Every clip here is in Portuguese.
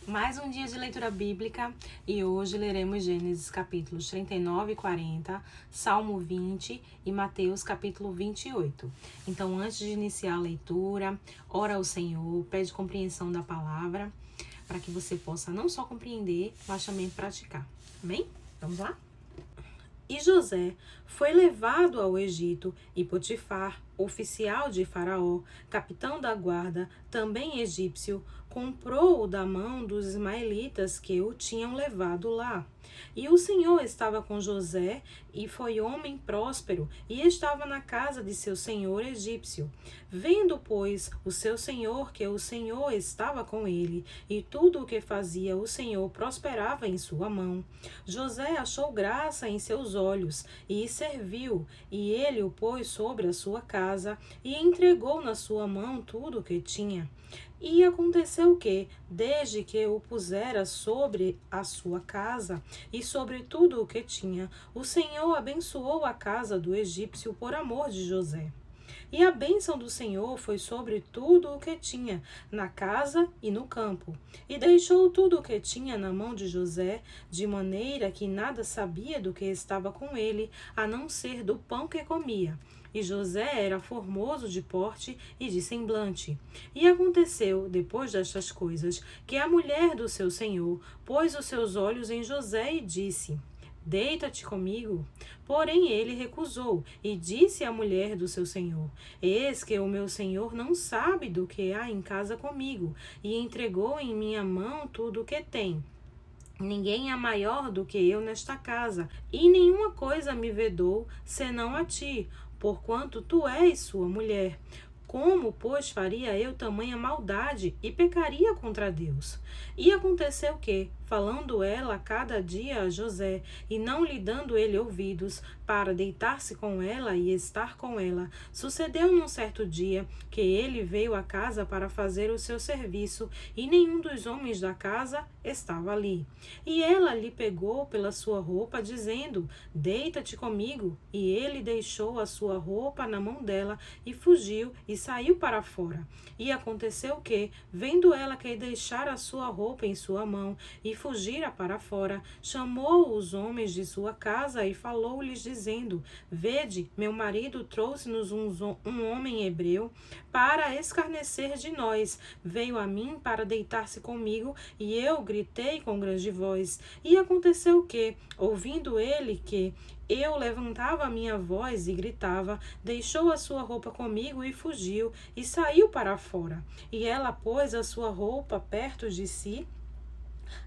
Mais um dia de leitura bíblica e hoje leremos Gênesis capítulos 39 e 40, Salmo 20 e Mateus capítulo 28. Então, antes de iniciar a leitura, ora ao Senhor, pede compreensão da palavra, para que você possa não só compreender, mas também praticar. Amém? Vamos lá? E José foi levado ao Egito, e Potifar, oficial de Faraó, capitão da guarda, também egípcio, comprou-o da mão dos ismaelitas que o tinham levado lá. E o Senhor estava com José, e foi homem próspero, e estava na casa de seu senhor egípcio. Vendo, pois, o seu senhor que o Senhor estava com ele, e tudo o que fazia o Senhor prosperava em sua mão, José achou graça em seus olhos, e serviu, e ele o pôs sobre a sua casa, e entregou na sua mão tudo o que tinha. E aconteceu que, desde que o pusera sobre a sua casa e sobre tudo o que tinha, o Senhor abençoou a casa do egípcio por amor de José. E a bênção do Senhor foi sobre tudo o que tinha, na casa e no campo. E deixou tudo o que tinha na mão de José, de maneira que nada sabia do que estava com ele, a não ser do pão que comia. E José era formoso de porte e de semblante. E aconteceu, depois destas coisas, que a mulher do seu senhor pôs os seus olhos em José e disse: Deita-te comigo. Porém ele recusou, e disse à mulher do seu senhor: Eis que o meu senhor não sabe do que há em casa comigo, e entregou em minha mão tudo o que tem. Ninguém é maior do que eu nesta casa, e nenhuma coisa me vedou, senão a ti, porquanto tu és sua mulher. Como, pois, faria eu tamanha maldade e pecaria contra Deus? E aconteceu que, falando ela cada dia a José, e não lhe dando ele ouvidos, para deitar-se com ela e estar com ela, sucedeu num certo dia que ele veio à casa para fazer o seu serviço, e nenhum dos homens da casa estava ali. E ela lhe pegou pela sua roupa, dizendo: Deita-te comigo. E ele deixou a sua roupa na mão dela, e fugiu, e saiu para fora. E aconteceu que, vendo ela que deixara a sua roupa em sua mão, e fugira para fora, chamou os homens de sua casa e falou-lhes, dizendo: Vede, meu marido trouxe-nos um homem hebreu para escarnecer de nós. Veio a mim para deitar-se comigo, e eu gritei com grande voz. E aconteceu que, ouvindo ele que eu levantava a minha voz e gritava, deixou a sua roupa comigo e fugiu, e saiu para fora. E ela pôs a sua roupa perto de si,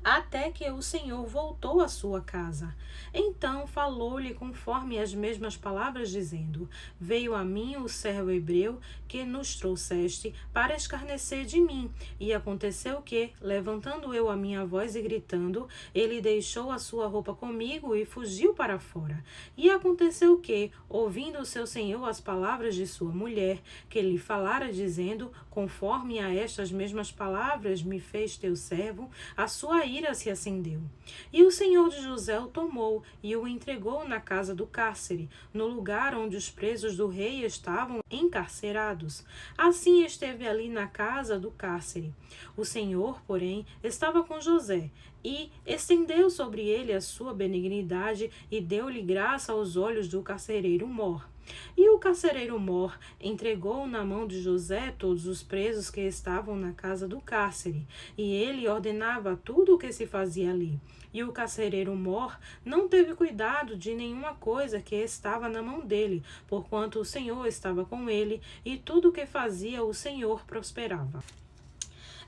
até que o Senhor voltou à sua casa. Então falou-lhe conforme as mesmas palavras, dizendo: Veio a mim o servo hebreu que nos trouxeste para escarnecer de mim. E aconteceu que, levantando eu a minha voz e gritando, ele deixou a sua roupa comigo e fugiu para fora. E aconteceu que, ouvindo o seu senhor as palavras de sua mulher, que lhe falara, dizendo: Conforme a estas mesmas palavras me fez teu servo, a sua ira se acendeu. E o senhor de José o tomou e o entregou na casa do cárcere, no lugar onde os presos do rei estavam encarcerados. Assim esteve ali na casa do cárcere. O Senhor, porém, estava com José, e estendeu sobre ele a sua benignidade, e deu-lhe graça aos olhos do carcereiro mor. E o carcereiro mor entregou na mão de José todos os presos que estavam na casa do cárcere, e ele ordenava tudo o que se fazia ali. E o carcereiro mor não teve cuidado de nenhuma coisa que estava na mão dele, porquanto o Senhor estava com ele, e tudo o que fazia o Senhor prosperava.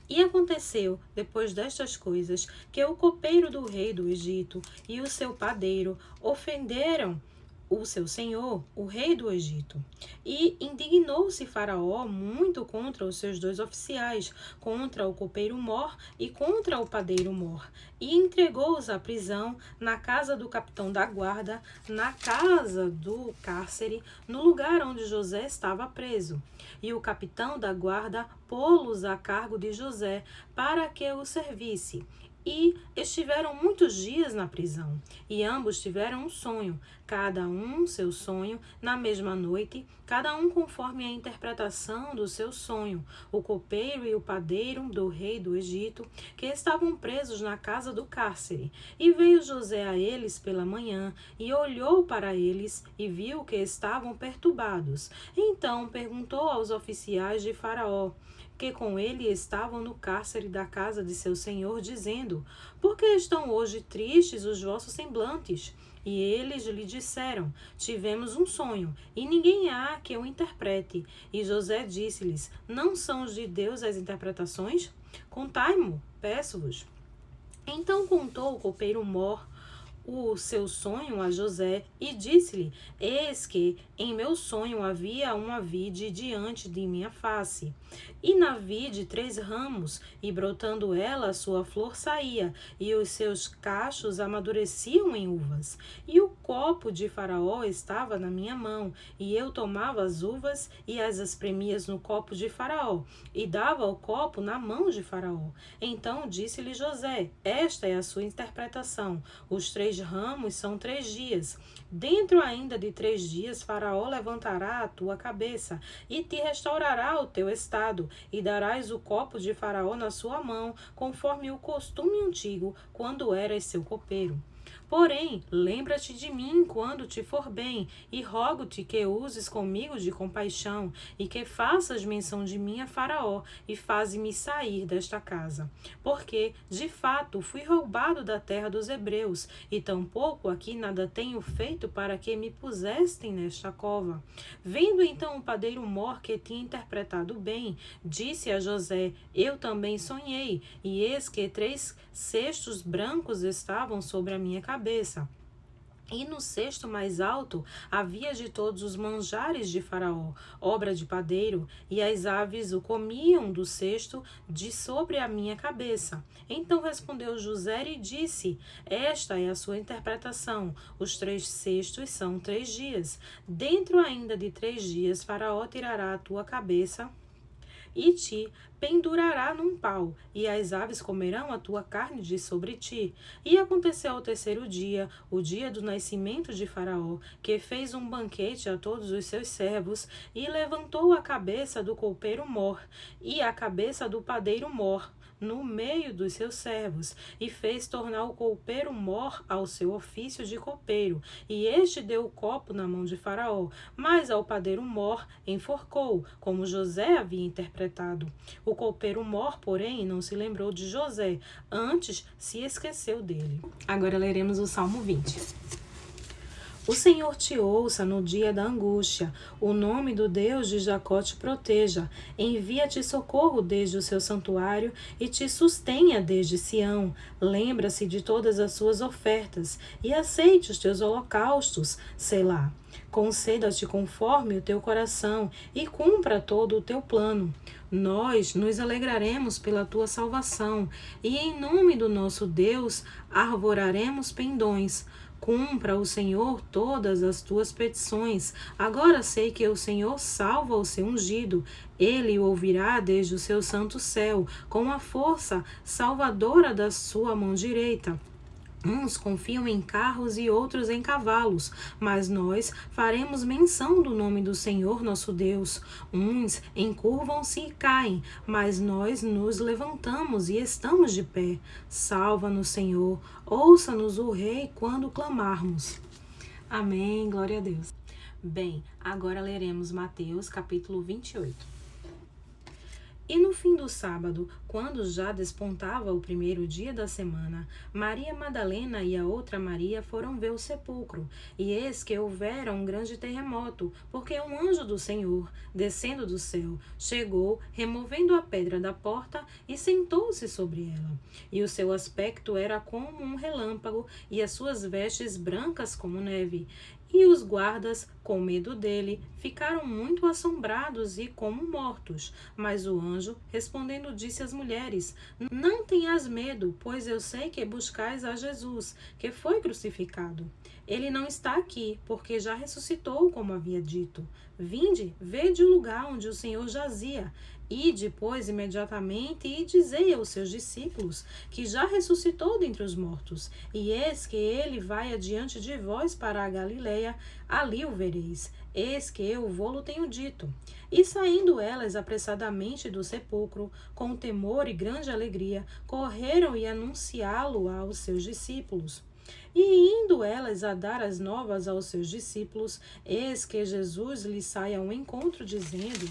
E aconteceu, depois destas coisas, que o copeiro do rei do Egito e o seu padeiro ofenderam o seu senhor, o rei do Egito. E indignou-se Faraó muito contra os seus dois oficiais, contra o copeiro mor e contra o padeiro mor, e entregou-os à prisão na casa do capitão da guarda, na casa do cárcere, no lugar onde José estava preso. E o capitão da guarda pô-los a cargo de José para que o servisse. E estiveram muitos dias na prisão, e ambos tiveram um sonho, cada um seu sonho, na mesma noite, cada um conforme a interpretação do seu sonho, o copeiro e o padeiro do rei do Egito, que estavam presos na casa do cárcere. E veio José a eles pela manhã, e olhou para eles, e viu que estavam perturbados. Então perguntou aos oficiais de Faraó, que com ele estavam no cárcere da casa de seu senhor, dizendo: Por que estão hoje tristes os vossos semblantes? E eles lhe disseram: Tivemos um sonho, e ninguém há que o interprete. E José disse-lhes: Não são os de Deus as interpretações? Contai-mo, peço-vos. Então contou o copeiro Mor o seu sonho a José e disse-lhe: Eis que em meu sonho havia uma vide diante de minha face, e na vide 3 ramos, e brotando ela a sua flor saía, e os seus cachos amadureciam em uvas. E o copo de Faraó estava na minha mão, e eu tomava as uvas e as espremias no copo de Faraó, e dava o copo na mão de Faraó. Então disse-lhe José: Esta é a sua interpretação. Os 3 ramos são 3 dias. Dentro ainda de 3 dias, Faraó levantará a tua cabeça e te restaurará o teu estado, e darás o copo de Faraó na sua mão, conforme o costume antigo, quando eras seu copeiro. Porém, lembra-te de mim quando te for bem, e rogo-te que uses comigo de compaixão, e que faças menção de mim a Faraó, e faze-me sair desta casa. Porque, de fato, fui roubado da terra dos hebreus, e tampouco aqui nada tenho feito para que me pusestem nesta cova. Vendo então o padeiro Mor que tinha interpretado bem, disse a José: Eu também sonhei, e eis que 3 cestos brancos estavam sobre a minha cabeça. E no cesto mais alto havia de todos os manjares de Faraó, obra de padeiro, e as aves o comiam do cesto de sobre a minha cabeça. Então respondeu José e disse: Esta é a sua interpretação. Os 3 cestos são 3 dias. Dentro ainda de 3 dias, Faraó tirará a tua cabeça e te pendurará num pau, e as aves comerão a tua carne de sobre ti. E aconteceu ao 3º dia, o dia do nascimento de Faraó, que fez um banquete a todos os seus servos, e levantou a cabeça do copeiro Mor, e a cabeça do padeiro Mor, no meio dos seus servos, e fez tornar o copeiro Mor ao seu ofício de copeiro, e este deu o copo na mão de Faraó, mas ao padeiro Mor enforcou, como José havia interpretado. O copeiro Mor, porém, não se lembrou de José, antes se esqueceu dele. Agora leremos o Salmo 20. O Senhor te ouça no dia da angústia, o nome do Deus de Jacó te proteja, envia-te socorro desde o seu santuário e te sustenha desde Sião. Lembra-se de todas as suas ofertas e aceite os teus holocaustos, Selá. Conceda-te conforme o teu coração e cumpra todo o teu plano. Nós nos alegraremos pela tua salvação e em nome do nosso Deus arvoraremos pendões. Cumpra o Senhor todas as tuas petições. Agora sei que o Senhor salva o seu ungido. Ele o ouvirá desde o seu santo céu, com a força salvadora da sua mão direita. Uns confiam em carros e outros em cavalos, mas nós faremos menção do nome do Senhor nosso Deus. Uns encurvam-se e caem, mas nós nos levantamos e estamos de pé. Salva-nos, Senhor, ouça-nos o Rei quando clamarmos. Amém, glória a Deus. Bem, agora leremos Mateus capítulo 28. E no fim do sábado, quando já despontava o 1º dia da semana, Maria Madalena e a outra Maria foram ver o sepulcro. E eis que houvera um grande terremoto, porque um anjo do Senhor, descendo do céu, chegou, removendo a pedra da porta, e sentou-se sobre ela. E o seu aspecto era como um relâmpago, e as suas vestes brancas como neve. E os guardas, com medo dele, ficaram muito assombrados e como mortos. Mas o anjo, respondendo, disse às mulheres: Não tenhas medo, pois eu sei que buscais a Jesus, que foi crucificado. Ele não está aqui, porque já ressuscitou, como havia dito. Vinde, vede o lugar onde o Senhor jazia. Ide, pois, imediatamente e dizei aos seus discípulos que já ressuscitou dentre os mortos, e eis que ele vai adiante de vós para a Galileia, ali o vereis. Eis que eu vô-lo tenho dito. E saindo elas apressadamente do sepulcro, com temor e grande alegria, correram e anunciá-lo aos seus discípulos. E indo elas a dar as novas aos seus discípulos, eis que Jesus lhes sai ao encontro, dizendo: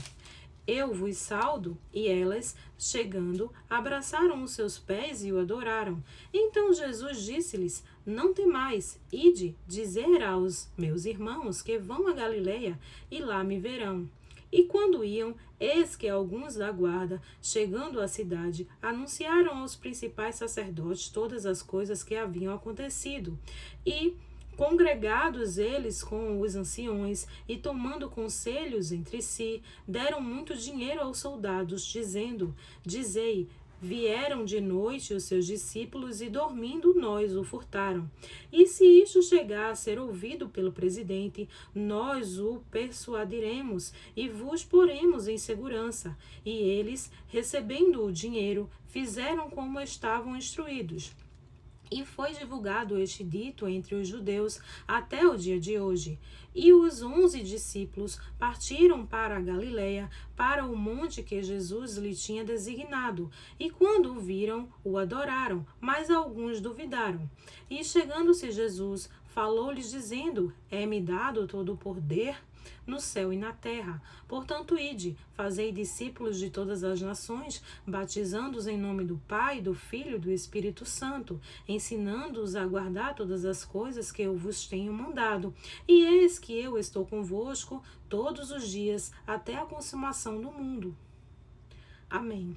Eu vos saldo. E elas, chegando, abraçaram os seus pés e o adoraram. Então Jesus disse-lhes: Não temais, ide dizer aos meus irmãos que vão a Galileia, e lá me verão. E quando iam, eis que alguns da guarda, chegando à cidade, anunciaram aos principais sacerdotes todas as coisas que haviam acontecido. E, congregados eles com os anciões e tomando conselhos entre si, deram muito dinheiro aos soldados, dizendo: Dizei, vieram de noite os seus discípulos e dormindo nós o furtaram. E se isto chegar a ser ouvido pelo presidente, nós o persuadiremos e vos poremos em segurança. E eles, recebendo o dinheiro, fizeram como estavam instruídos. E foi divulgado este dito entre os judeus até o dia de hoje. E os 11 discípulos partiram para a Galileia, para o monte que Jesus lhe tinha designado. E quando o viram, o adoraram, mas alguns duvidaram. E chegando-se Jesus, falou-lhes dizendo: É-me dado todo o poder no céu e na terra. Portanto, ide, fazei discípulos de todas as nações, batizando-os em nome do Pai, do Filho e do Espírito Santo, ensinando-os a guardar todas as coisas que eu vos tenho mandado. E eis que eu estou convosco todos os dias, até a consumação do mundo. Amém.